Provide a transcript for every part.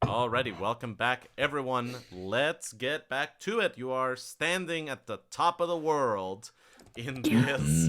Alrighty, welcome back, everyone. Let's get back to it. You are standing at the top of the world in this.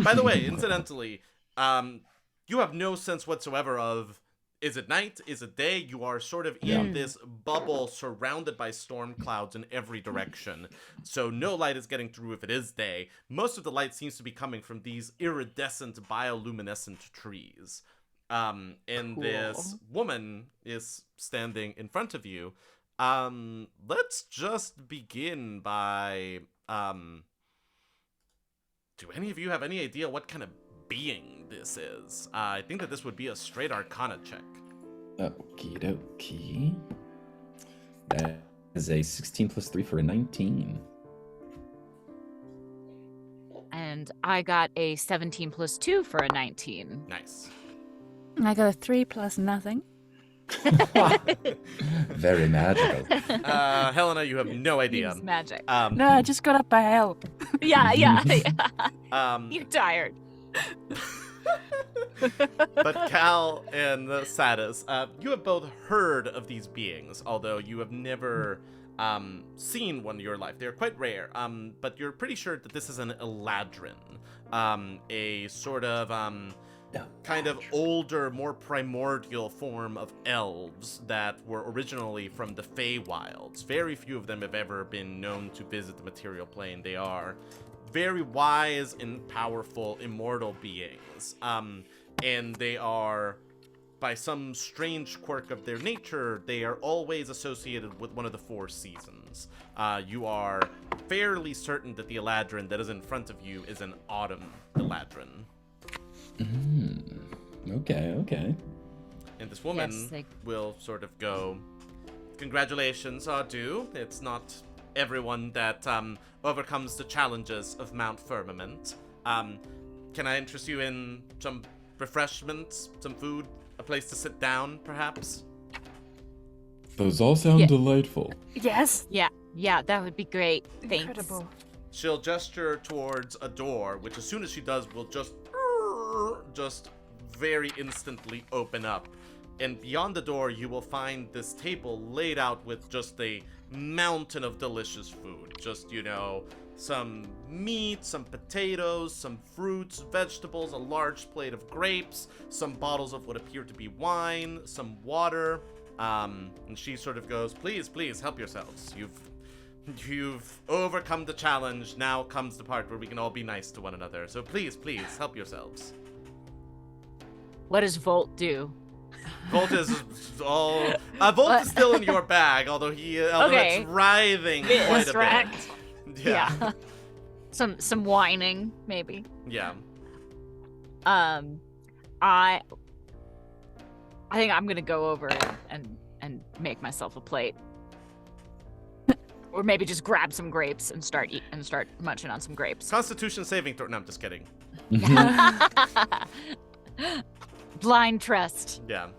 By the way, incidentally, you have no sense whatsoever of is it night, is it day? You are sort of in this bubble surrounded by storm clouds in every direction. So no light is getting through if it is day. Most of the light seems to be coming from these iridescent bioluminescent trees. And this woman is standing in front of you. Let's just begin by, do any of you have any idea what kind of being this is? I think that this would be a straight Arcana check. Okie dokie. That is a 16 plus 3 for a 19. And I got a 17 plus 2 for a 19. Nice. I got a 3 plus nothing. Very magical. Helena, you have no idea. It's magic. No, I just got up by help. Yeah. You're tired. But Cal and Satus, you have both heard of these beings, although you have never seen one in your life. They're quite rare, but you're pretty sure that this is an Eladrin, a sort of kind of older, more primordial form of elves that were originally from the Feywilds. Very few of them have ever been known to visit the material plane. They are very wise and powerful, immortal beings. And they are, by some strange quirk of their nature, they are always associated with one of the 4 seasons. You are fairly certain that the Eladrin that is in front of you is an autumn Eladrin. Okay. And this woman will sort of go, congratulations are due. It's not everyone that overcomes the challenges of Mount Firmament. Can I interest you in some refreshments, some food, a place to sit down, perhaps? Those all sound delightful. Yes. Yeah, that would be great. Thanks. Incredible. She'll gesture towards a door, which as soon as she does will just very instantly open up. And beyond the door, you will find this table laid out with just a mountain of delicious food. Just, some meat, some potatoes, some fruits, vegetables, a large plate of grapes, some bottles of what appear to be wine, some water. And she sort of goes, please, help yourselves. You've overcome the challenge. Now comes the part where we can all be nice to one another. So please, help yourselves. What does Volt do? Volt is all. Volt is still in your bag, although it's writhing quite a bit. Yeah. Some whining, maybe. Yeah. I think I'm gonna go over and make myself a plate, or maybe just grab some grapes and start munching on some grapes. Constitution saving throw. No, I'm just kidding. Blind trust. Yeah.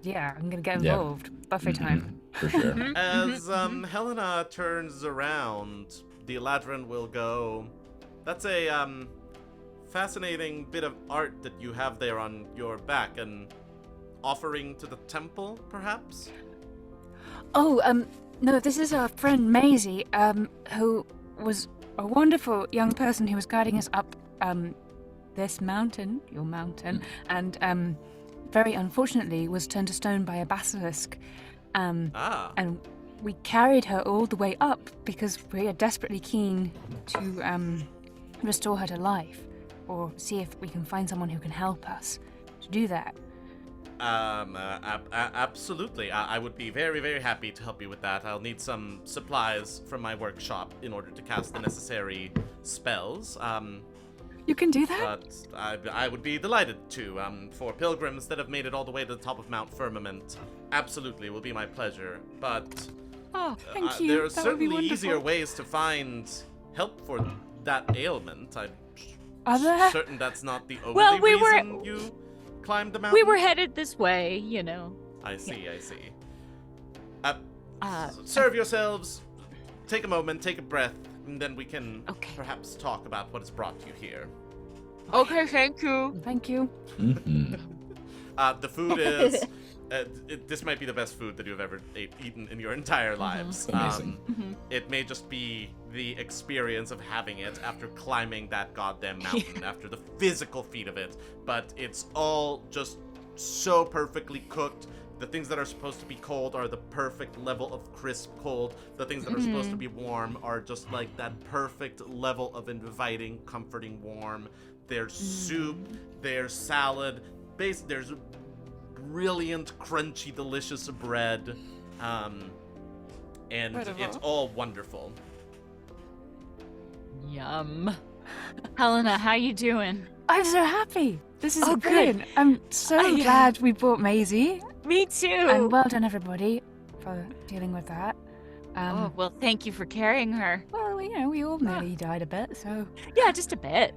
Yeah, I'm gonna get involved. Buffet time. For sure. As Helena turns around, the Eladrin will go, that's a fascinating bit of art that you have there on your back. An offering to the temple, perhaps? Oh, no, this is our friend Maisie, who was a wonderful young person who was guiding us up this mountain, your mountain, and very unfortunately was turned to stone by a basilisk. And we carried her all the way up because we are desperately keen to restore her to life, or see if we can find someone who can help us to do that. Absolutely. I would be very, very happy to help you with that. I'll need some supplies from my workshop in order to cast the necessary spells. You can do that? I would be delighted to. For pilgrims that have made it all the way to the top of Mount Firmament, absolutely will be my pleasure. But thank you. There are That would be certainly wonderful. easier ways to find help for that ailment. Are there? I'm certain that's not the only reason you climbed the mountain. We were headed this way, I see. Serve yourselves. Take a moment, take a breath, and then we can perhaps talk about what has brought you here. Okay, thank you. Thank you. The food is this might be the best food that you've ever eaten in your entire lives. Amazing. It may just be the experience of having it after climbing that goddamn mountain, after the physical feat of it, but it's all just so perfectly cooked. The things that are supposed to be cold are the perfect level of crisp cold. The things that are supposed to be warm are just like that perfect level of inviting, comforting warm. There's soup, there's salad, there's brilliant, crunchy, delicious bread, and it's all wonderful. Yum. Helena, how you doing? I'm so happy. This is Oh, brilliant. good. I'm so glad we brought Maisie. Me too. And well done, everybody, for dealing with that. Oh, well, thank you for carrying her. Well, we all nearly died a bit, so. Yeah, just a bit.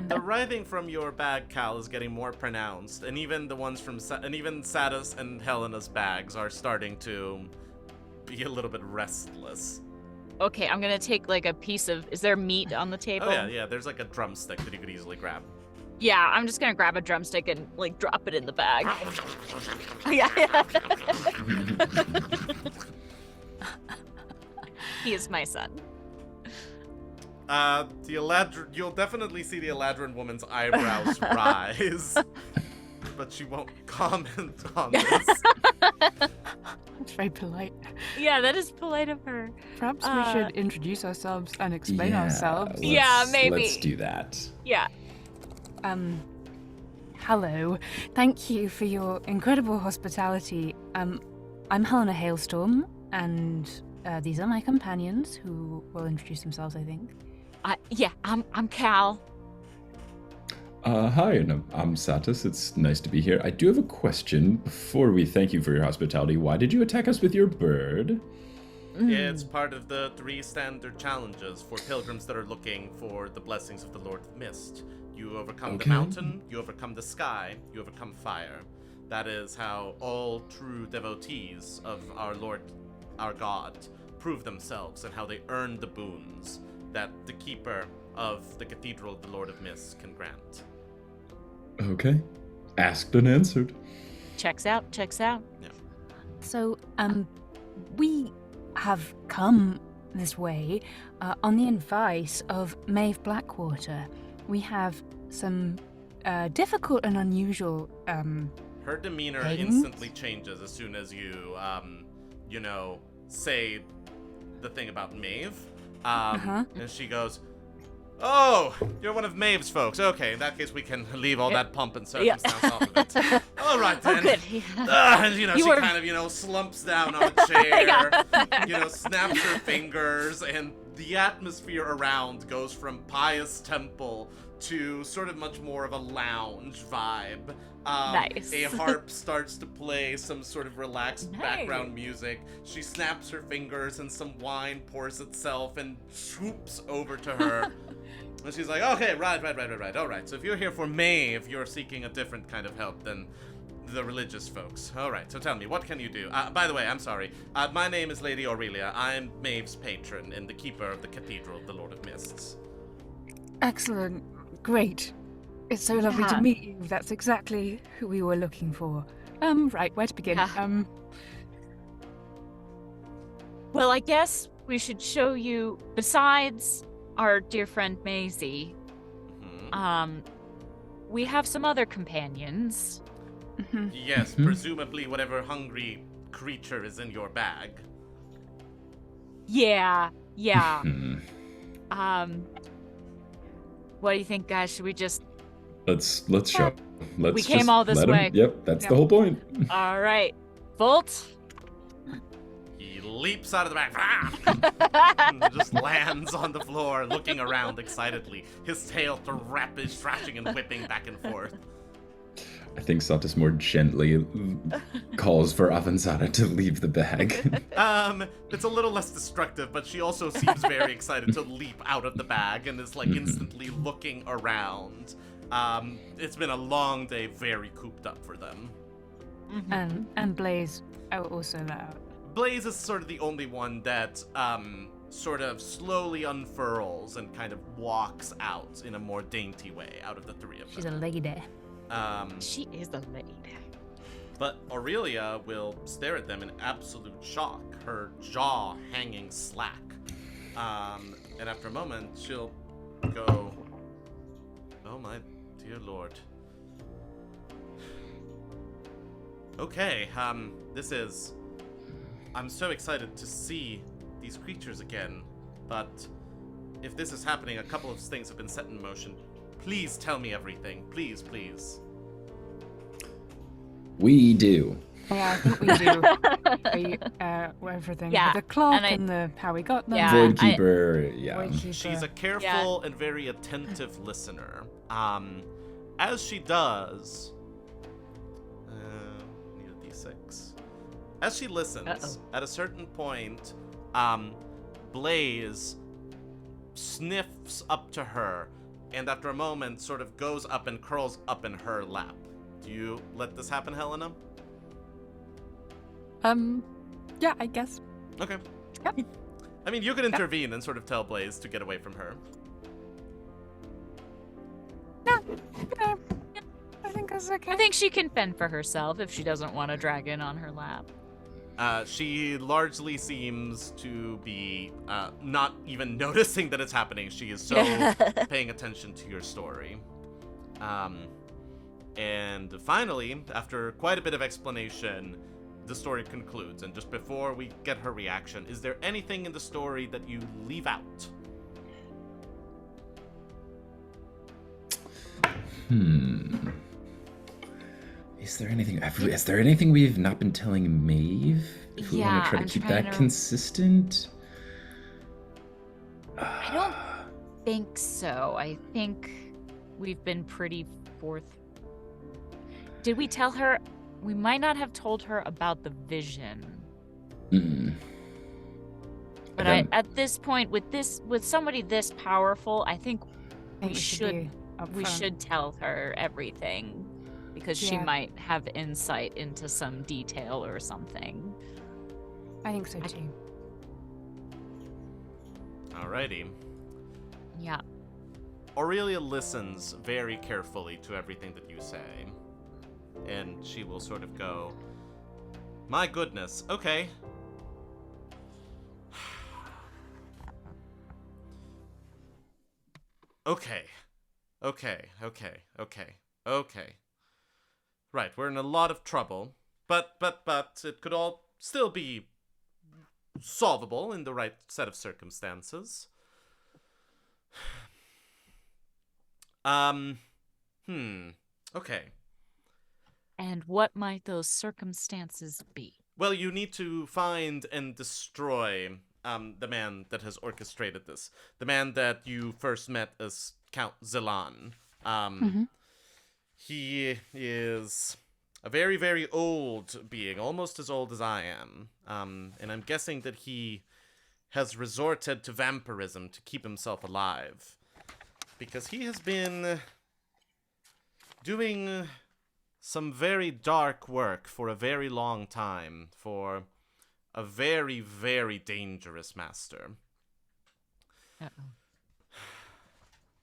The writhing from your bag, Cal, is getting more pronounced, and even the ones from and even Satus and Helena's bags are starting to be a little bit restless. Okay, I'm gonna take like a piece of. Is there meat on the table? Oh yeah, there's like a drumstick that you could easily grab. Yeah, I'm just gonna grab a drumstick and like drop it in the bag. Yeah. He is my son. You'll definitely see the Eladrin woman's eyebrows rise, but she won't comment on this. It's very polite. Yeah, that is polite of her. Perhaps we should introduce ourselves and explain ourselves. Yeah, maybe. Let's do that. Yeah. Hello. Thank you for your incredible hospitality. I'm Helena Hailstorm, and these are my companions who will introduce themselves, I think. I'm Cal. Hi, and I'm Satus. It's nice to be here. I do have a question. Before we thank you for your hospitality, why did you attack us with your bird? It's part of the 3 standard challenges for pilgrims that are looking for the blessings of the Lord of Mist. You overcome the mountain, you overcome the sky, you overcome fire. That is how all true devotees of our Lord, our God, prove themselves and how they earn the boons that the keeper of the Cathedral of the Lord of Mist can grant. Okay. Asked and answered. Checks out. Yeah. So, we have come this way on the advice of Maeve Blackwater. We have some difficult and unusual Her demeanor things. instantly changes as soon as you, say the thing about Maeve. And she goes, "Oh, you're one of Maeve's folks. Okay, in that case, we can leave all that pomp and circumstance off of it. All right, then." Oh, good. And, she kind of, slumps down on a chair, snaps her fingers, and the atmosphere around goes from pious temple to sort of much more of a lounge vibe. Nice. A harp starts to play some sort of relaxed background music. She snaps her fingers and some wine pours itself and swoops over to her. And she's like, "Okay, right. All right. So if you're here for Maeve, you're seeking a different kind of help than the religious folks. All right, so tell me, what can you do? By the way, I'm sorry. My name is Lady Aurelia. I'm Maeve's patron and the keeper of the Cathedral of the Lord of Mists." Excellent. Great. It's so lovely to meet you. That's exactly who we were looking for. Right, where to begin? Well, I guess we should show you, besides our dear friend Maisie, we have some other companions. Yes, presumably whatever hungry creature is in your bag. Yeah. What do you think, guys? Should we just... Let's show. We came all this way. Yep, that's the whole point. All right. Volt. He leaps out of the bag and just lands on the floor, looking around excitedly, his tail thrashing and whipping back and forth. I think Satus more gently calls for Avanzada to leave the bag. It's a little less destructive, but she also seems very excited to leap out of the bag and is like instantly looking around. It's been a long day, very cooped up for them. And Blaze also let out. Blaze is sort of the only one that sort of slowly unfurls and kind of walks out in a more dainty way out of the three of them. She's a lady. She is a lady. But Aurelia will stare at them in absolute shock, her jaw hanging slack. And after a moment, she'll go, "Oh my dear lord. Okay, I'm so excited to see these creatures again, but if this is happening, a couple of things have been set in motion. Please tell me everything. Please, please." We do. Yeah, I think we do. Everything. Yeah, The clock and and how we got them. Yeah, Voidkeeper, yeah. Voidkeeper. She's a careful and very attentive listener. As she does, need a d6. As she listens, at a certain point, Blaze sniffs up to her, and after a moment, sort of goes up and curls up in her lap. Do you let this happen, Helena? Yeah, I guess. Okay. Yep. I mean, you could intervene and sort of tell Blaze to get away from her. Yeah, I think that's okay. I think she can fend for herself if she doesn't want a dragon on her lap. She largely seems to be not even noticing that it's happening. She is so paying attention to your story. And finally, after quite a bit of explanation, the story concludes. And just before we get her reaction, is there anything in the story that you leave out? Is there anything we've not been telling Maeve? If we want to try to keep that consistent? I don't think so. I think we've been pretty Did we tell her? We might not have told her about the vision. But at this point, with somebody this powerful, I think we should tell her everything, because she might have insight into some detail or something. I think so too. Alrighty. Yeah. Aurelia listens very carefully to everything that you say. And she will sort of go, "My goodness, okay. Okay. Right, we're in a lot of trouble, but it could all still be solvable in the right set of circumstances. Okay. And what might those circumstances be? Well, you need to find and destroy the man that has orchestrated this. The man that you first met as Count Zelan. He is a very, very old being, almost as old as I am. And I'm guessing that he has resorted to vampirism to keep himself alive. Because he has been doing some very dark work for a very long time for a very, very dangerous master.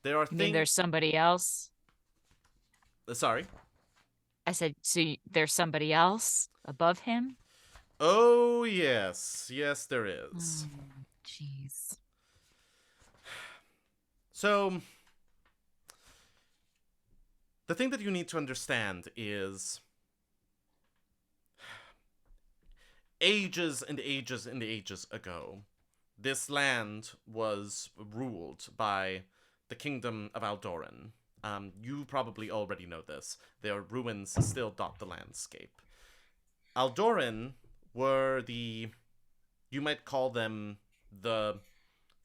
There are You mean there's somebody else? Sorry? I said, so there's somebody else above him? Oh, yes. Yes, there is. Jeez. So, the thing that you need to understand is ages and ages and ages ago, this land was ruled by the kingdom of Aldoran. You probably already know this. Their ruins still dot the landscape. Aldoran were you might call them the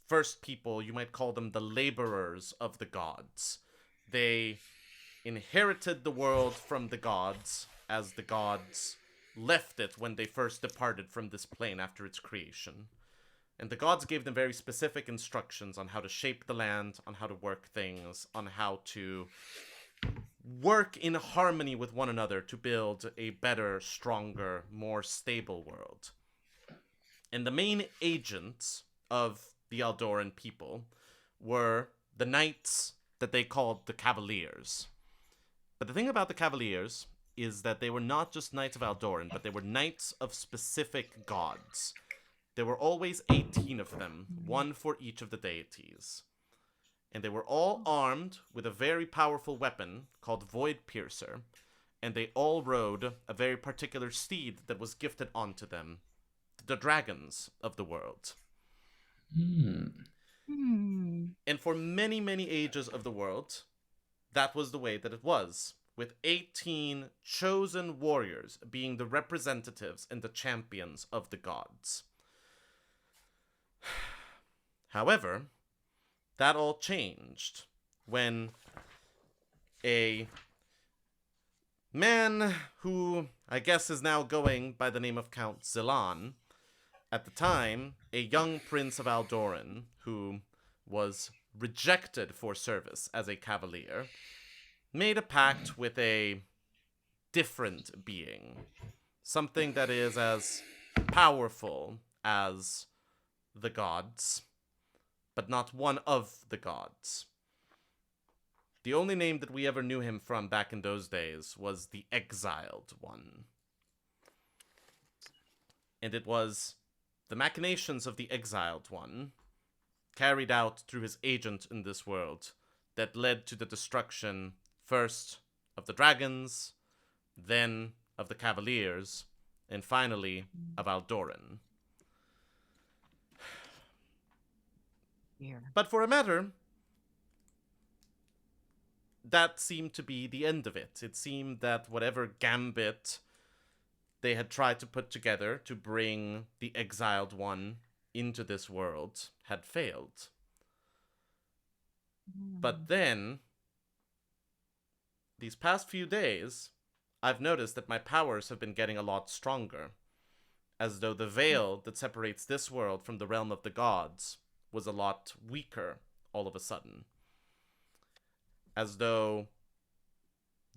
first people, you might call them the laborers of the gods. They inherited the world from the gods as the gods left it when they first departed from this plane after its creation. And the gods gave them very specific instructions on how to shape the land, on how to work things, on how to work in harmony with one another to build a better, stronger, more stable world. And the main agents of the Aldoran people were the knights that they called the Cavaliers. But the thing about the Cavaliers is that they were not just Knights of Aldoran, but they were Knights of specific gods. There were always 18 of them, one for each of the deities. And they were all armed with a very powerful weapon called Void Piercer, and they all rode a very particular steed that was gifted onto them, the dragons of the world. And for many, many ages of the world, that was the way that it was, with 18 chosen warriors being the representatives and the champions of the gods. However, that all changed when a man who I guess is now going by the name of Count Zelan, at the time, a young prince of Aldoran who was rejected for service as a cavalier, made a pact with a different being. Something that is as powerful as the gods, but not one of the gods. The only name that we ever knew him from back in those days was the Exiled One. And it was the machinations of the Exiled One, carried out through his agent in this world, that led to the destruction, first of the dragons, then of the Cavaliers, and finally of Aldoran. Here. But for a matter, that seemed to be the end of it. It seemed that whatever gambit they had tried to put together to bring the Exiled One into this world had failed. But then, these past few days, I've noticed that my powers have been getting a lot stronger, as though the veil that separates this world from the realm of the gods was a lot weaker all of a sudden. As though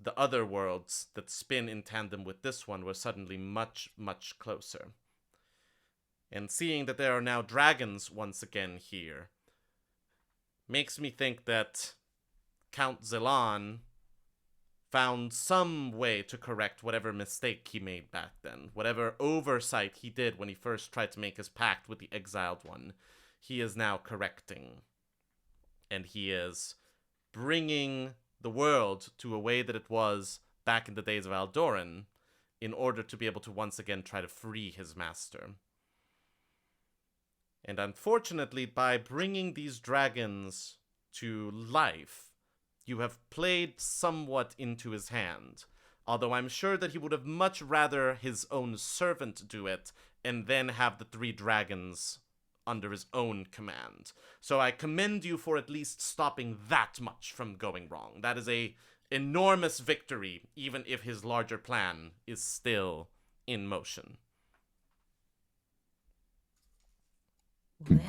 the other worlds that spin in tandem with this one were suddenly much, much closer. And seeing that there are now dragons once again here makes me think that Count Zelan found some way to correct whatever mistake he made back then. Whatever oversight he did when he first tried to make his pact with the Exiled One, he is now correcting. And he is bringing the world to a way that it was back in the days of Aldoran in order to be able to once again try to free his master. And unfortunately, by bringing these dragons to life, you have played somewhat into his hand. Although I'm sure that he would have much rather his own servant do it, and then have the 3 dragons under his own command. So I commend you for at least stopping that much from going wrong. That is a enormous victory, even if his larger plan is still in motion.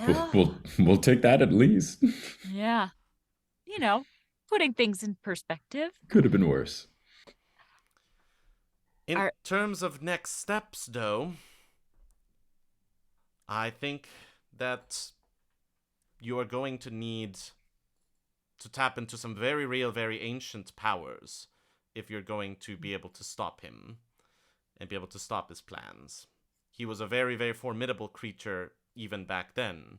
Well, We'll take that at least. yeah. You know, putting things in perspective. Could have been worse. In terms of next steps, though, I think that you are going to need to tap into some very real, very ancient powers if you're going to be able to stop him and be able to stop his plans. He was a very, very formidable creature even back then,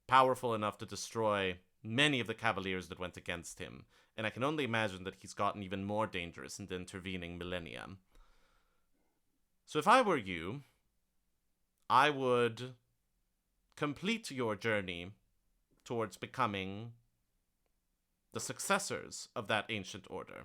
powerful enough to destroy many of the Cavaliers that went against him, and I can only imagine that he's gotten even more dangerous in the intervening millennia. So if I were you, I would complete your journey towards becoming the successors of that ancient order.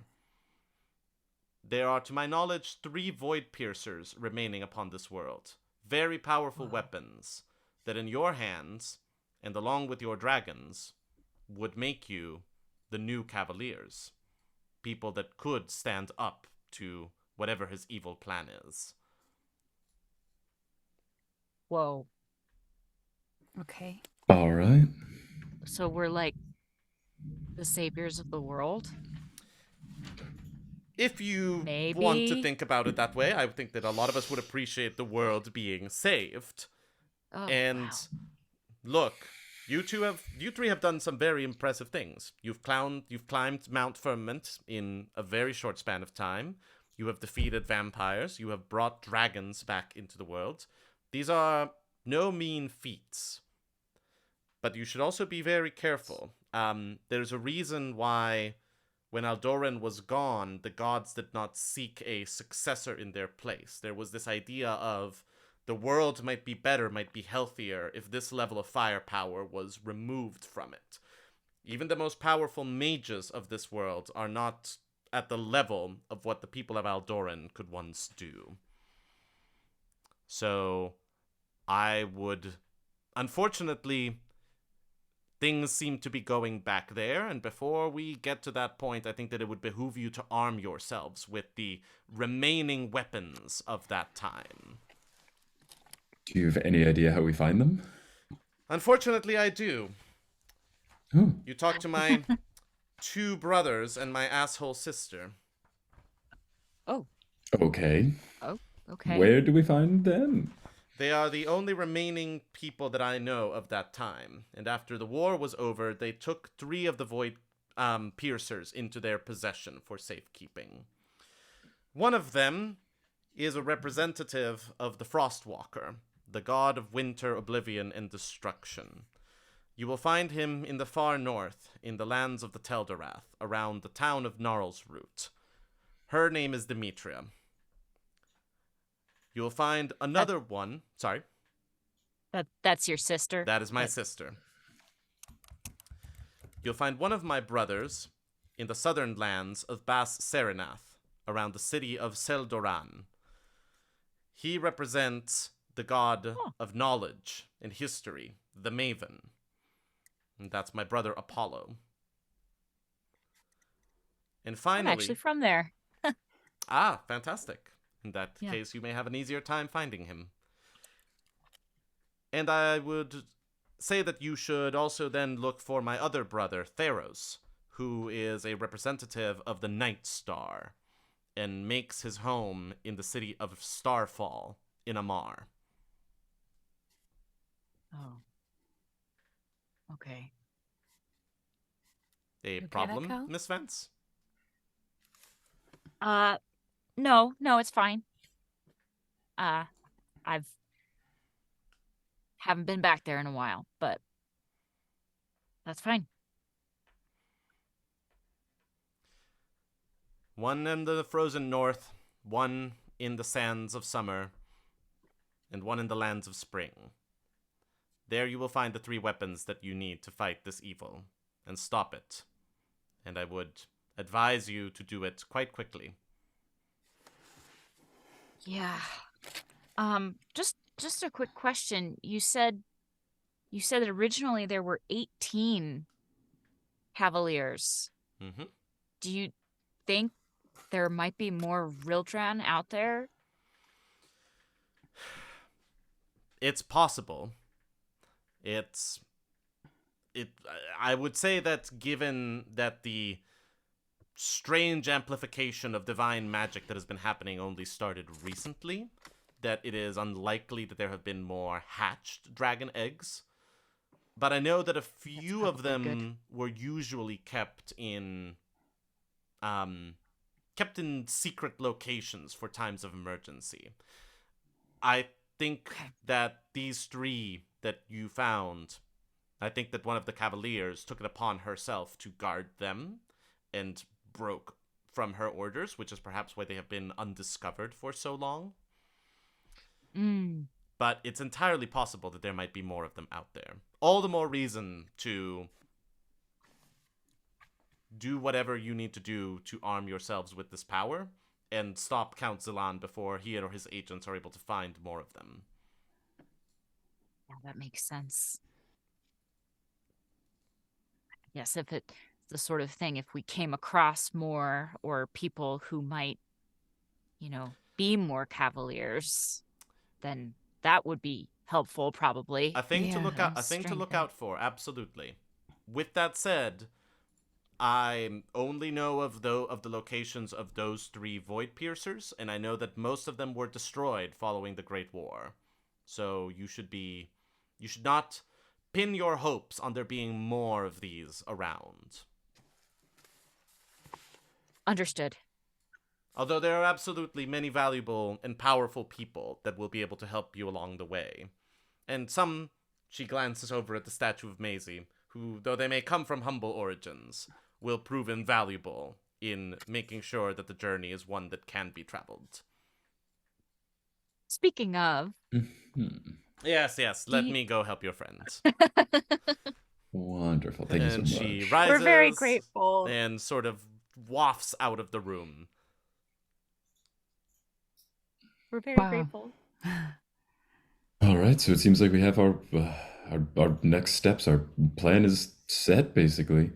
There are, to my knowledge, 3 Void Piercers remaining upon this world. Very powerful weapons that in your hands, and along with your dragons, would make you the new Cavaliers. People that could stand up to whatever his evil plan is. Whoa. Okay. All right. So we're like the saviors of the world? If you Maybe. want to think about it that way, I think that a lot of us would appreciate the world being saved. Oh, And wow. look, you 3 have done some very impressive things. You've climbed Mount Firmament in a very short span of time. You have defeated vampires. You have brought dragons back into the world. These are no mean feats. But you should also be very careful. There's a reason why when Aldoran was gone, the gods did not seek a successor in their place. There was this idea of the world might be better, might be healthier if this level of firepower was removed from it. Even the most powerful mages of this world are not at the level of what the people of Aldoran could once do. So, I would... Unfortunately, things seem to be going back there, and before we get to that point, I think that it would behoove you to arm yourselves with the remaining weapons of that time. Do you have any idea how we find them? Unfortunately, I do. Oh. You talk to my 2 brothers and my asshole sister. Oh. Okay. Oh. Okay. Where do we find them? They are the only remaining people that I know of that time. And after the war was over, they took 3 of the Void Piercers into their possession for safekeeping. One of them is a representative of the Frostwalker, the god of winter, oblivion, and destruction. You will find him in the far north, in the lands of the Tel'Dorath, around the town of Gnarlsroot. Her name is Demetria. You will find another one. Sorry. That's your sister? That is my sister. You'll find one of my brothers in the southern lands of Bas Serenath, around the city of Seldoran. He represents the god of knowledge and history, the Maven. And that's my brother Apollo. And finally... I'm actually from there. Ah, fantastic. In that case, you may have an easier time finding him. And I would say that you should also then look for my other brother, Theros, who is a representative of the Night Star, and makes his home in the city of Starfall, in Amar. Oh. Okay. A Okay, problem, Cal? Miss Vance? No, it's fine. Haven't been back there in a while, but that's fine. One in the frozen north, one in the sands of summer, and one in the lands of spring. There you will find the 3 weapons that you need to fight this evil and stop it. And I would advise you to do it quite quickly. Yeah. Just a quick question. You said that originally there were 18 Cavaliers. Mm-hmm. Do you think there might be more Rildran out there? It's possible. I would say that given that the strange amplification of divine magic that has been happening only started recently, that it is unlikely that there have been more hatched dragon eggs. But I know that a few of them were usually kept in secret locations for times of emergency. I think that these 3 that you found, I think that one of the Cavaliers took it upon herself to guard them and broke from her orders, which is perhaps why they have been undiscovered for so long. But it's entirely possible that there might be more of them out there. All the more reason to do whatever you need to do to arm yourselves with this power and stop Count Zilan before he or his agents are able to find more of them. Yeah, that makes sense. Yes, if it's the sort of thing, if we came across more or people who might, be more Cavaliers, then that would be helpful, probably. A thing to look out. and A thing to look strengthen. out for. Absolutely. With that said, I only know of the locations of those 3 Void Piercers, and I know that most of them were destroyed following the Great War. So you should not pin your hopes on there being more of these around. Understood. Although there are absolutely many valuable and powerful people that will be able to help you along the way. And some, she glances over at the statue of Maisie, who, though they may come from humble origins, will prove invaluable in making sure that the journey is one that can be traveled. Speaking of, Mhm. Yes, let me go help your friends. Wonderful. Thank you so And much. she rises we're very grateful. and sort of wafts out of the room. We're very Wow. grateful. All right, so it seems like we have our next steps. Our plan is set, basically.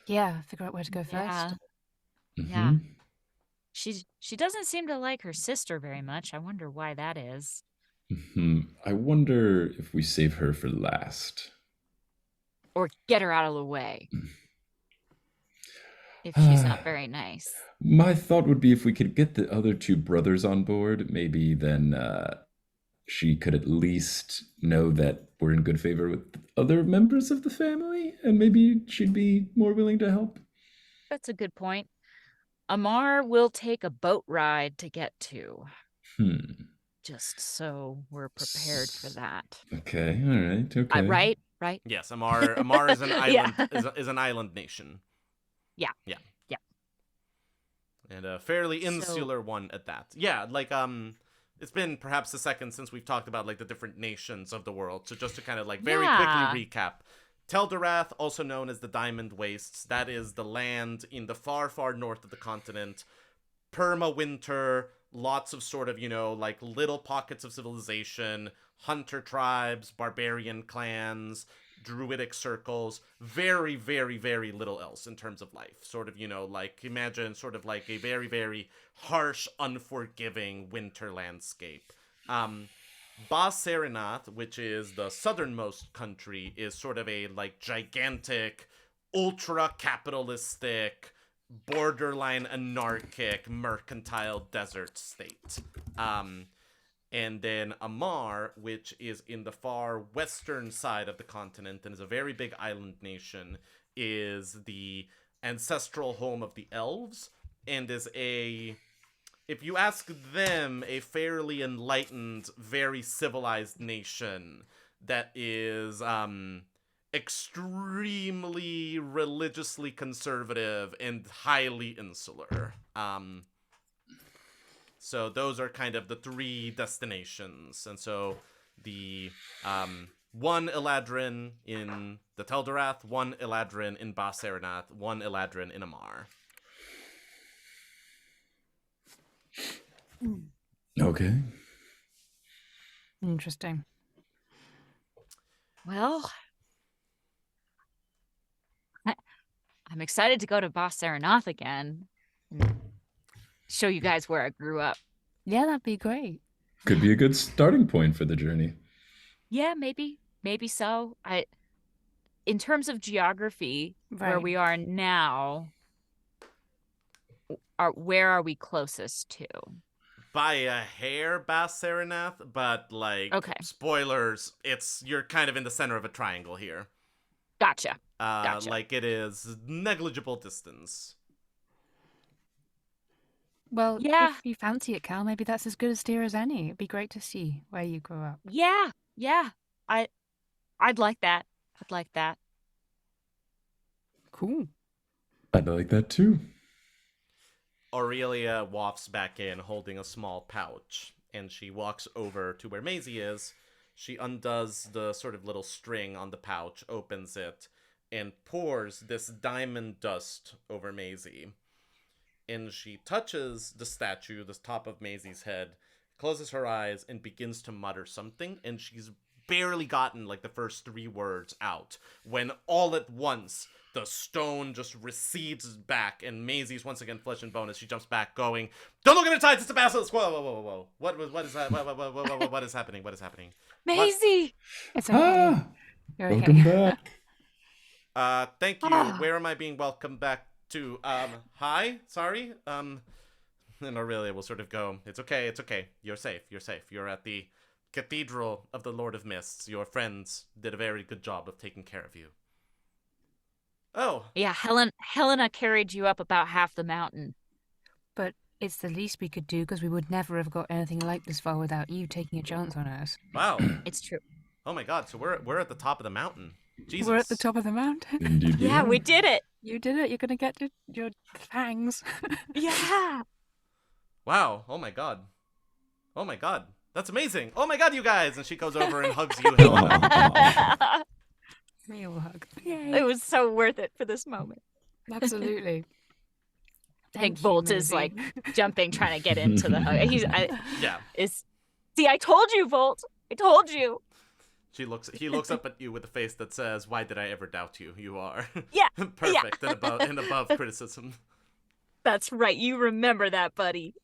Yeah, figure out where to go first. Yeah. Mhm. Yeah. She doesn't seem to like her sister very much. I wonder why that is. I wonder if we save her for last. Or get her out of the way. If she's not very nice. My thought would be if we could get the other two brothers on board, maybe then she could at least know that we're in good favor with other members of the family, and maybe she'd be more willing to help. That's a good point. Amar will take a boat ride to get to. Just so we're prepared for that. Okay, all right, okay. Right? Yes, Amar is an island is an island nation. Yeah. And a fairly insular one at that. Yeah, like it's been perhaps a second since we've talked about like the different nations of the world. So just to kind of like very quickly recap. Teldorath, also known as the Diamond Wastes, that is the land in the far, far north of the continent. Perma-winter, lots of sort of, like little pockets of civilization, hunter tribes, barbarian clans, druidic circles, very, very, very little else in terms of life. Sort of, like imagine sort of like a very, very harsh, unforgiving winter landscape. Bas-Saranath, which is the southernmost country, is sort of a like gigantic, ultra-capitalistic, borderline anarchic, mercantile desert state. And then Amar, which is in the far western side of the continent and is a very big island nation, is the ancestral home of the elves and is if you ask them, a fairly enlightened, very civilized nation that is extremely religiously conservative and highly insular. So those are kind of the three destinations. And so the one Eladrin in the Teldorath, one Eladrin in Bas-Saranath, one Eladrin in Amar. Okay. Interesting. Well, I'm excited to go to Bas-Saranath again and show you guys where I grew up. Yeah, that'd be great. Could be a good starting point for the journey. Yeah, maybe so. In terms of geography, where Right. we are now, where are we closest to? By a hair, Bas-Saranath, but like spoilers, you're kind of in the center of a triangle here. Gotcha. Like it is negligible distance. Well, Yeah. if you fancy it, Cal, maybe that's as good a steer as any. It'd be great to see where you grew up. Yeah. I'd like that. Cool. I'd like that too. Aurelia wafts back in holding a small pouch, and she walks over to where Maisie is. She undoes the sort of little string on the pouch, opens it, and pours this diamond dust over Maisie. And she touches the statue, the top of Maisie's head, closes her eyes, and begins to mutter something, and she's barely gotten like the first 3 words out when all at once the stone just recedes back, and Maisie's once again flesh and bone as she jumps back, going, "Don't look at her tides! It's a basilisk! Whoa! What is that? What is happening? What is happening?" Maisie! It's okay. You're okay. Welcome back. Thank you. Where am I being welcomed back to? Hi? Sorry? And Aurelia will sort of go, It's okay. You're safe. You're at the Cathedral of the Lord of Mists. Your friends did a very good job of taking care of you. Oh. Yeah, Helena carried you up about half the mountain. But it's the least we could do because we would never have got anything like this far without you taking a chance on us. Wow. It's true. Oh my god, so we're at the top of the mountain. Jesus. We're at the top of the mountain. Indeed, Yeah, we did it. You did it. You're gonna get your fangs. Yeah. Wow. Oh my god. Oh my god. That's amazing. Oh my god, you guys. And she goes over and hugs you, Helena. Real hug. It Yay. was so worth it for this moment. Absolutely. I think Thank you, Volt is Maisie. like jumping, trying to get into the hug. Yeah. See, I told you, Volt. I told you. He looks up at you with a face that says, "Why did I ever doubt you? You are Yeah. perfect and above criticism." That's right. You remember that, buddy.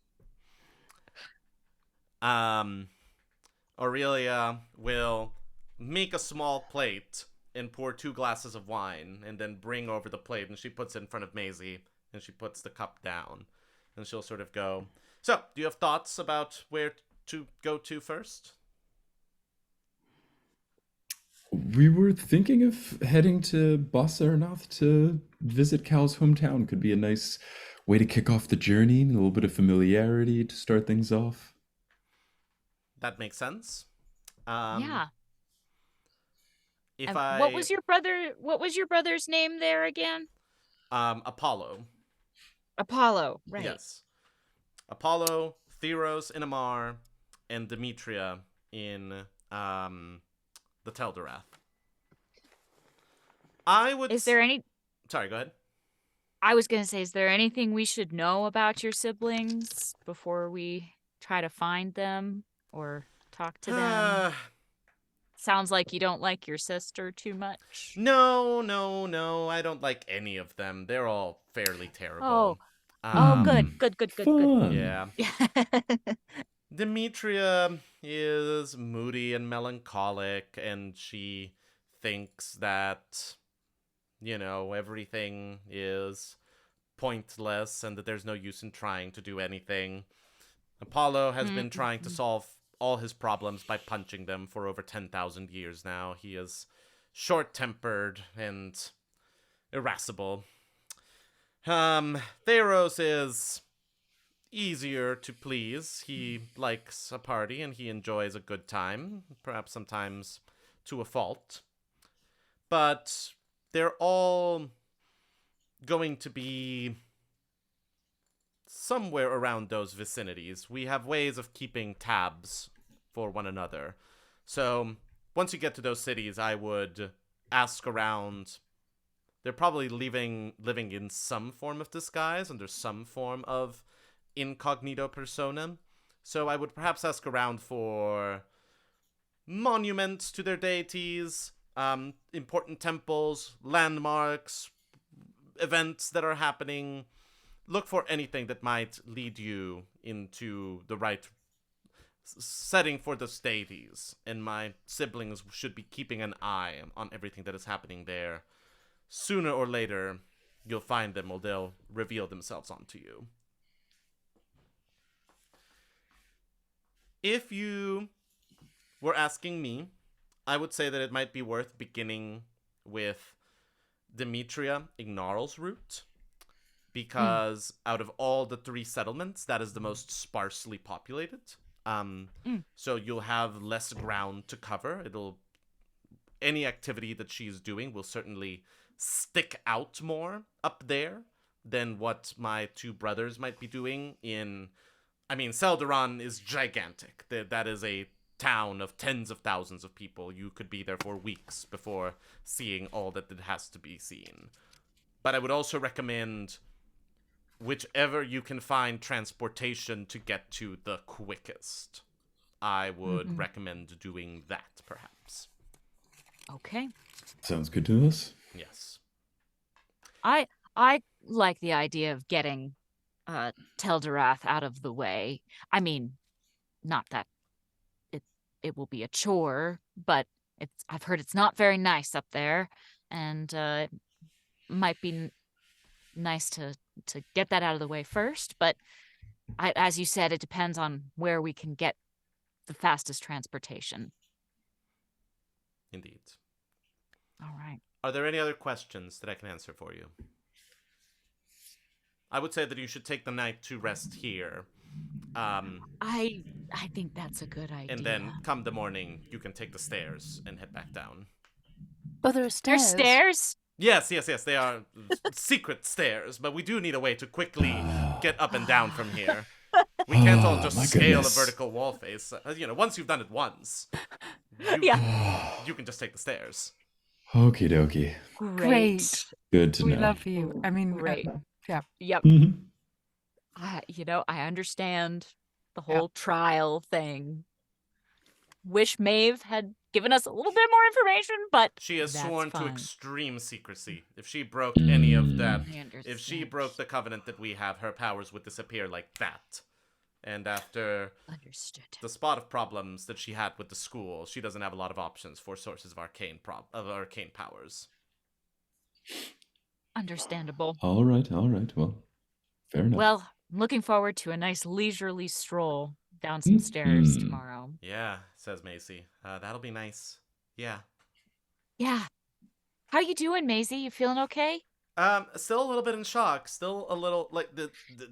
Aurelia will make a small plate and pour 2 glasses of wine and then bring over the plate, and she puts it in front of Maisie and she puts the cup down and she'll sort of go, "So, do you have thoughts about where to go to first?" We were thinking of heading to Bas-Arnath to visit Cal's hometown. Could be a nice way to kick off the journey, a little bit of familiarity to start things off. That makes sense. Yeah. If And I What was your brother's name there again? Apollo. Apollo, right? Yes. Apollo, Theros in Amar, and Demetria in the Teldorath. I would. Is there any? Sorry, go ahead. I was gonna say, is there anything we should know about your siblings before we try to find them or talk to them? Sounds like you don't like your sister too much. No. I don't like any of them. They're all fairly terrible. Good. Fun. Yeah. Demetria is moody and melancholic, and she thinks that, everything is pointless and that there's no use in trying to do anything. Apollo has been trying to solve all his problems by punching them for over 10,000 years now. He is short-tempered and irascible. Theros is easier to please. He likes a party and he enjoys a good time, perhaps sometimes to a fault. But they're all going to be somewhere around those vicinities. We have ways of keeping tabs for one another. So once you get to those cities, I would ask around. They're probably living in some form of disguise, under some form of incognito persona. So I would perhaps ask around for monuments to their deities, important temples, landmarks, events that are happening. Look for anything that might lead you into the right setting for the deities. And my siblings should be keeping an eye on everything that is happening there. Sooner or later, you'll find them or they'll reveal themselves onto you. If you were asking me, I would say that it might be worth beginning with Demetria Ignarl's route, because out of all the 3 settlements, that is the most sparsely populated. So you'll have less ground to cover. Any activity that she's doing will certainly stick out more up there than what my 2 brothers might be doing in... Selderon is gigantic. That is a town of tens of thousands of people. You could be there for weeks before seeing all that it has to be seen. But I would also recommend whichever you can find transportation to get to the quickest. I would recommend doing that, perhaps. Okay. Sounds good to us. Yes. I like the idea of getting Teldorath out of the way. Not that it will be a chore, but I've heard it's not very nice up there, and it might be nice to get that out of the way first. But as you said, it depends on where we can get the fastest transportation. Indeed. All right. Are there any other questions that I can answer for you? I would say that you should take the night to rest here. I think that's a good idea. And then come the morning, you can take the stairs and head back down. Oh, there are There's stairs. stairs? Yes, they are secret stairs, but we do need a way to quickly get up and down from here. We can't all just my scale goodness. a vertical wall face. Once you've done it once, you can just take the stairs. Okie dokie. Great. Good to We know. love you. I mean, Great. yeah. Yep. Mhm. I understand the whole trial thing. Wish Maeve had given us a little bit more information, but She has that's sworn to fine. extreme secrecy. If she broke any of that, I understand. if she broke the covenant that we have, her powers would disappear like that. And after Understood. the spot of problems that she had with the school, she doesn't have a lot of options for sources of arcane powers. Understandable. All right. Well, fair enough. Well, I'm looking forward to a nice leisurely stroll down some stairs tomorrow. Yeah, says Macy. That'll be nice. Yeah. Yeah. How you doing, Maisie? You feeling okay? Still a little bit in shock. Still a little like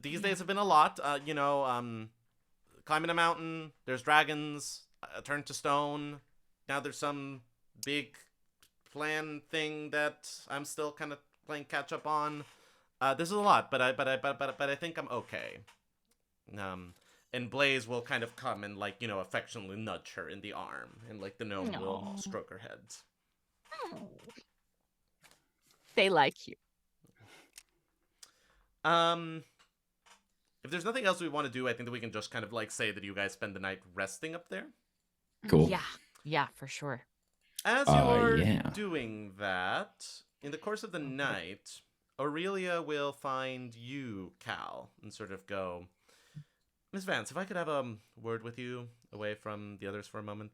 these days have been a lot. Climbing a mountain. There's dragons. Turned to stone. Now there's some big plan thing that I'm still kind of playing catch up on. This is a lot, but I think I'm okay. And Blaze will kind of come and affectionately nudge her in the arm, and the gnome will stroke her head. They like you. If there's nothing else we want to do, I think that we can just kind of say that you guys spend the night resting up there. Cool. Yeah, for sure. As you're yeah. doing that, in the course of the night, Aurelia will find you, Cal, and sort of go, Miss Vance, if I could have a word with you away from the others for a moment.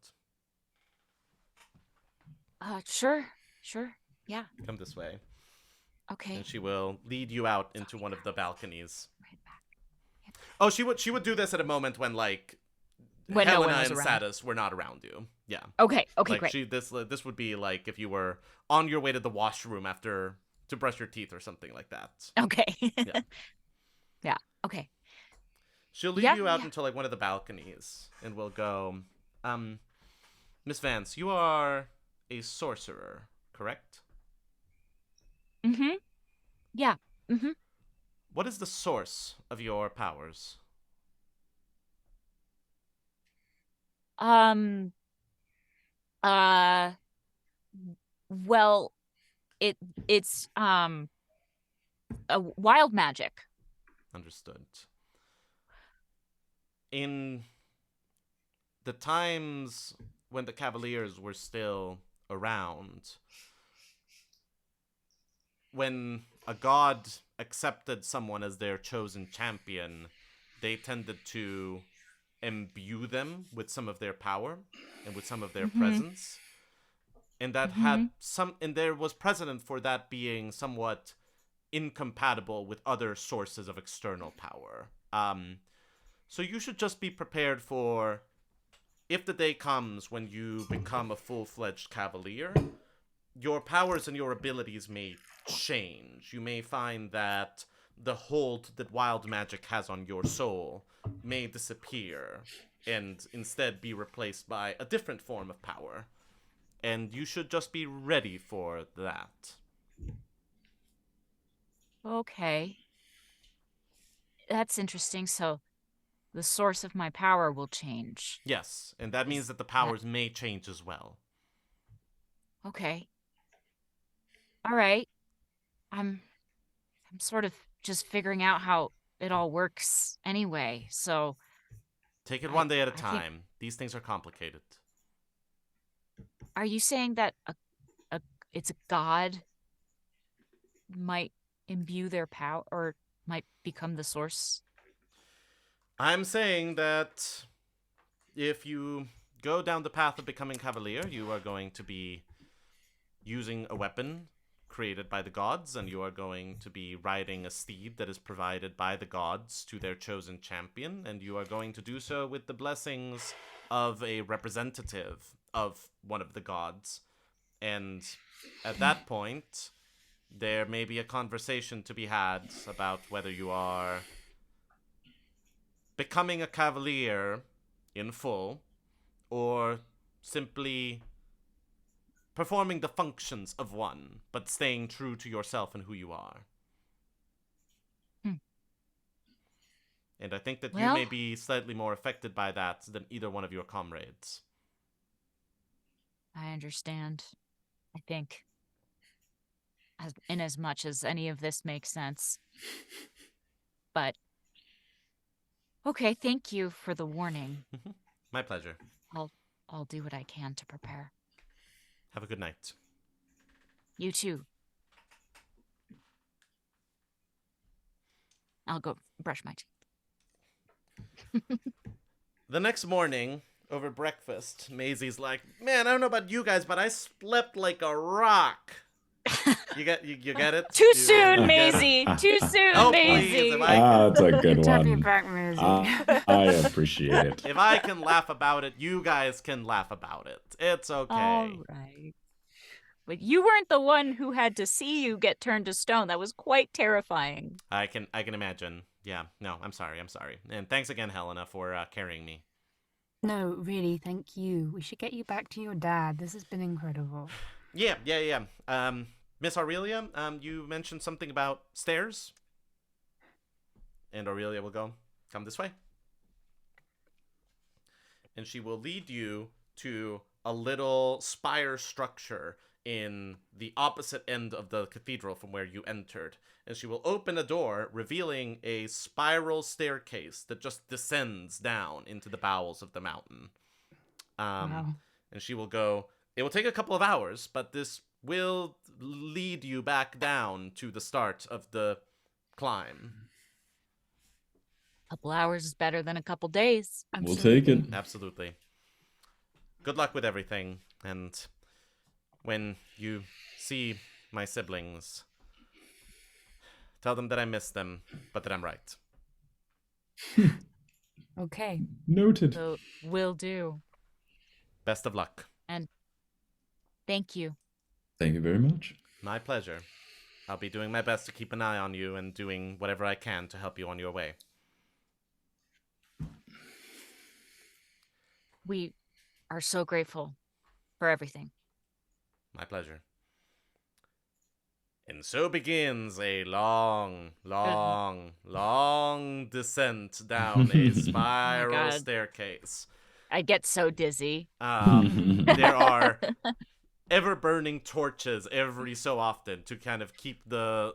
Sure. Yeah. Come this way. Okay. And she will lead you out into one of the balconies. Right back. Oh, she would do this at a moment when When no one Helena was and around. Satus were not around you. Yeah. Okay, great. This would be like if you were on your way to the washroom to brush your teeth or something like that. Okay. Yeah. Yeah, okay. She'll lead you out into one of the balconies and we'll go, Miss Vance, you are a sorcerer, correct? Mm-hmm. Yeah. Mm-hmm. What is the source of your powers? Well, it's a wild magic. Understood. In the times when the Cavaliers were still around, when a god accepted someone as their chosen champion, they tended to imbue them with some of their power and with some of their presence. And that and there was precedent for that being somewhat incompatible with other sources of external power. So you should just be prepared for, if the day comes when you become a full-fledged Cavalier, your powers and your abilities may change. You may find that the hold that wild magic has on your soul may disappear and instead be replaced by a different form of power. And you should just be ready for that. Okay. That's interesting. So the source of my power will change. Yes, and that means that the powers may change as well. Okay. All right. I'm sort of just figuring out how it all works anyway. So Take it one day at a I think- time. These things are complicated. are you saying that it's a god might imbue their power or might become the source? I'm saying that if you go down the path of becoming Cavalier, you are going to be using a weapon created by the gods, and you are going to be riding a steed that is provided by the gods to their chosen champion, and you are going to do so with the blessings of a representative of one of the gods. And at that point, there may be a conversation to be had about whether you are becoming a Cavalier in full, or simply performing the functions of one, but staying true to yourself and who you are. And I think that you may be slightly more affected by that than either one of your comrades. I understand. I think. In as much as any of this makes sense. But okay, thank you for the warning. My pleasure. I'll do what I can to prepare. Have a good night. You too. I'll go brush my teeth. The next morning, over breakfast, Maisie's like, "Man, I don't know about you guys, but I slept like a rock." You get it? Too soon, Maisie. Too soon, Oh, Maisie. please, That's a good Good to have you one. back, Maisie. I appreciate it. If I can laugh about it, you guys can laugh about it. It's okay. All right. But you weren't the one who had to see you get turned to stone. That was quite terrifying. I can imagine. Yeah. No, I'm sorry. And thanks again, Helena, for carrying me. No, really, thank you. We should get you back to your dad. This has been incredible. Yeah. Miss Aurelia, you mentioned something about stairs. And Aurelia will come this way. And she will lead you to a little spire structure in the opposite end of the cathedral from where you entered. And she will open a door, revealing a spiral staircase that just descends down into the bowels of the mountain. Wow. And she will go, "It will take a couple of hours, but this will lead you back down to the start of the climb." A couple hours is better than a couple days. We'll take it. Absolutely. Good luck with everything, and when you see my siblings, tell them that I miss them, but that I'm right. Okay. Noted. So will do. Best of luck. And thank you. Thank you very much. My pleasure. I'll be doing my best to keep an eye on you and doing whatever I can to help you on your way. We are so grateful for everything. My pleasure. And so begins a long descent down a spiral God. staircase. I get so dizzy. There are ever-burning torches every so often to kind of keep the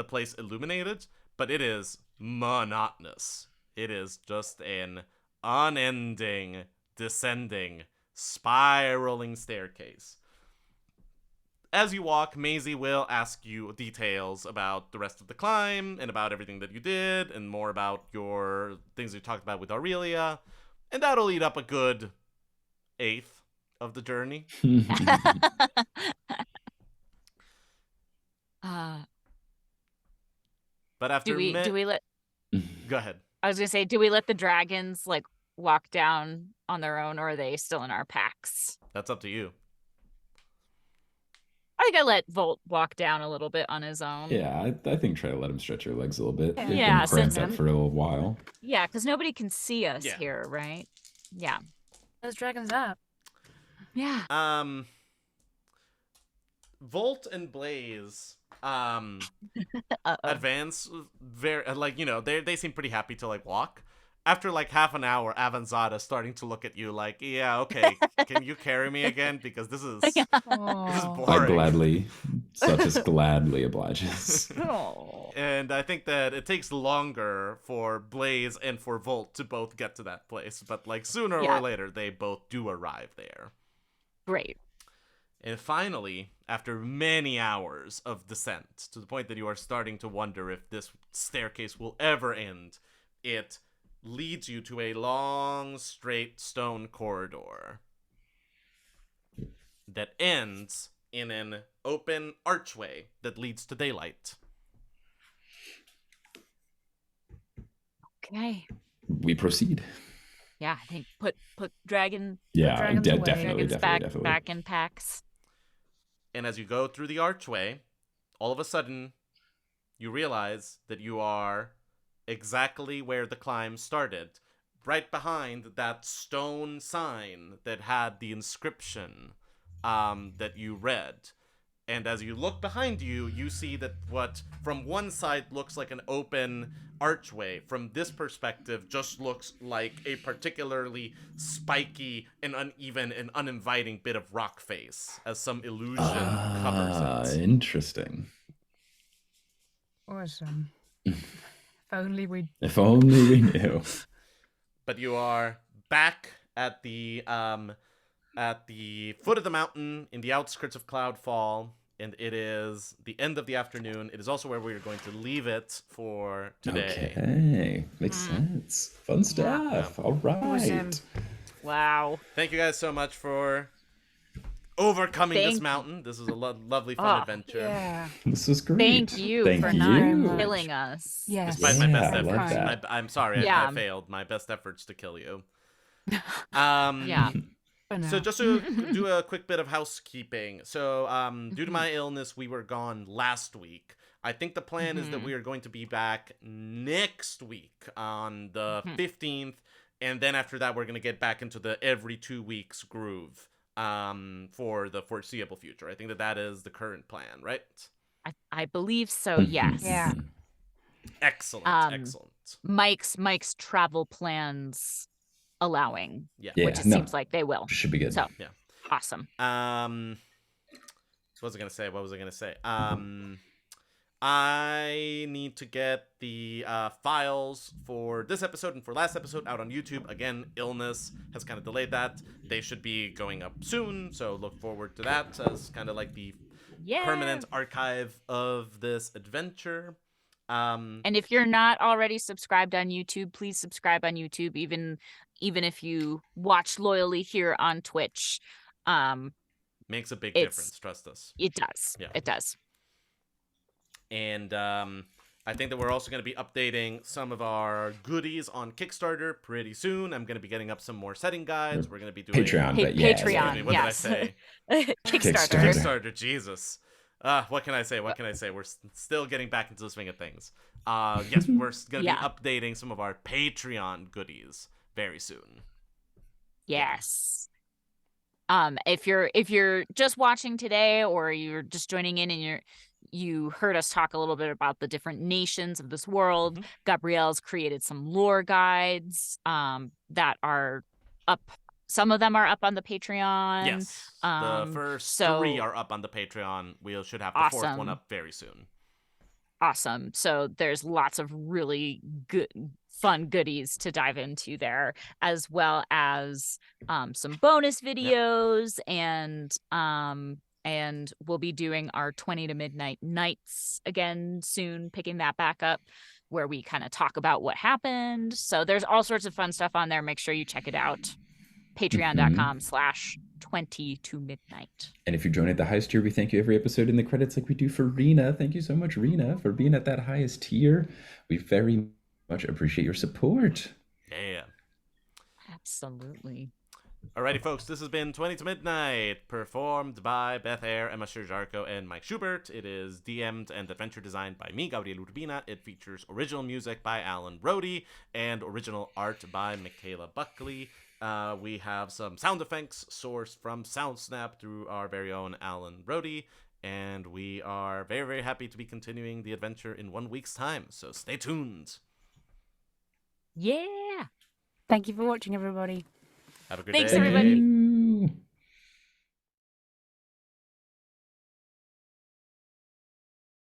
place illuminated, but it is monotonous. It is just an unending, descending, spiraling staircase. As you walk, Maisie will ask you details about the rest of the climb and about everything that you did and more about your things you talked about with Aurelia. And that'll eat up a good eighth of the journey. But after do we let Go ahead. I was gonna say, do we let the dragons like walk down on their own, or are they still in our packs? That's up to you. I think I let Volt walk down a little bit on his own. Yeah, I think try to let him stretch your legs a little bit. They've Yeah, been since cramped up for a little while. Yeah, because nobody can see us Yeah. here, right? Yeah. Those dragons up. Yeah. Volt and Blaze Uh-oh. advance very they seem pretty happy to like walk. After like half an hour, Avanzada's starting to look at you like, yeah, okay, can you carry me again? Because this is boring. Satus gladly obliges. Oh. And I think that it takes longer for Blaze and for Volt to both get to that place. But like sooner or later, they both do arrive there. Great. And finally, after many hours of descent, to the point that you are starting to wonder if this staircase will ever end, it leads you to a long, straight stone corridor that ends in an open archway that leads to daylight. Okay. We proceed. Yeah, I think put dragon. Yeah, dragons away. definitely, Dragons definitely. back in packs. And as you go through the archway, all of a sudden, you realize that you are exactly where the climb started, right behind that stone sign that had the inscription that you read. And as you look behind you, you see that what from one side looks like an open archway, from this perspective just looks like a particularly spiky and uneven and uninviting bit of rock face, as some illusion covers it. Interesting. Awesome. If only we. If only we knew. But you are back at the foot of the mountain in the outskirts of Cloudfall, and it is the end of the afternoon. It is also where we are going to leave it for today. Okay, makes sense. Fun stuff. All right. Awesome. Wow. Thank you guys so much for overcoming this mountain. This is a lovely, fun adventure. Yeah. This was great. Thank you for you. not killing us. Yes. Despite my best I love efforts. that. I'm sorry, Yeah. I failed. My best efforts to kill you. Yeah. So just to do a quick bit of housekeeping. So due to my illness, we were gone last week. I think the plan is that we are going to be back next week on the 15th. And then after that, we're going to get back into the every 2 weeks groove for the foreseeable future. I think that is the current plan, right? I believe so, yes. Yeah. Excellent, excellent. Mike's travel plans allowing, Yeah. which it seems like they will. Should be good. So, Yeah. awesome. What was I gonna say? I need to get the files for this episode and for last episode out on YouTube. Again, illness has kind of delayed that. They should be going up soon, so look forward to that as kind of like the permanent archive of this adventure. And if you're not already subscribed on YouTube, please subscribe on YouTube, even if you watch loyally here on Twitch. Makes a big difference, trust us. It does. Yeah. It does. And I think that we're also going to be updating some of our goodies on Kickstarter pretty soon. I'm going to be getting up some more setting guides. We're going to be doing Patreon, but yeah. Patreon, What yes. did I say? Kickstarter. Kickstarter, Jesus. What can I say? We're still getting back into the swing of things. Yes, we're going to be updating some of our Patreon goodies very soon. Yes. If you're just watching today, or you're just joining in and you heard us talk a little bit about the different nations of this world, Gabriel's created some lore guides that are up. Some of them are up on the Patreon. Yes. The first 3 are up on the Patreon. We should have the fourth one up very soon. Awesome. So there's lots of really good, fun goodies to dive into there, as well as some bonus videos, and we'll be doing our 20 to midnight nights again soon, picking that back up, where we kind of talk about what happened. So there's all sorts of fun stuff on there. Make sure you check it out. Patreon.com/20 to midnight. And if you join at the highest tier, we thank you every episode in the credits like we do for Rena. Thank you so much, Rena, for being at that highest tier. We very much appreciate your support. Yeah. Absolutely. Alrighty, folks, this has been 20 to Midnight, performed by Beth, Eyre, Sherr-Ziarko, and Mike Schubert. It is DM'd and adventure designed by me, Gabriel Urbina. It features original music by Alan Brody and original art by Mikaela Buckley. We have some sound effects sourced from SoundSnap through our very own Alan Brody, and we are very, very happy to be continuing the adventure in 1 week's time, so stay tuned. Yeah. Thank you for watching, everybody. Have a good Thanks, day. everybody.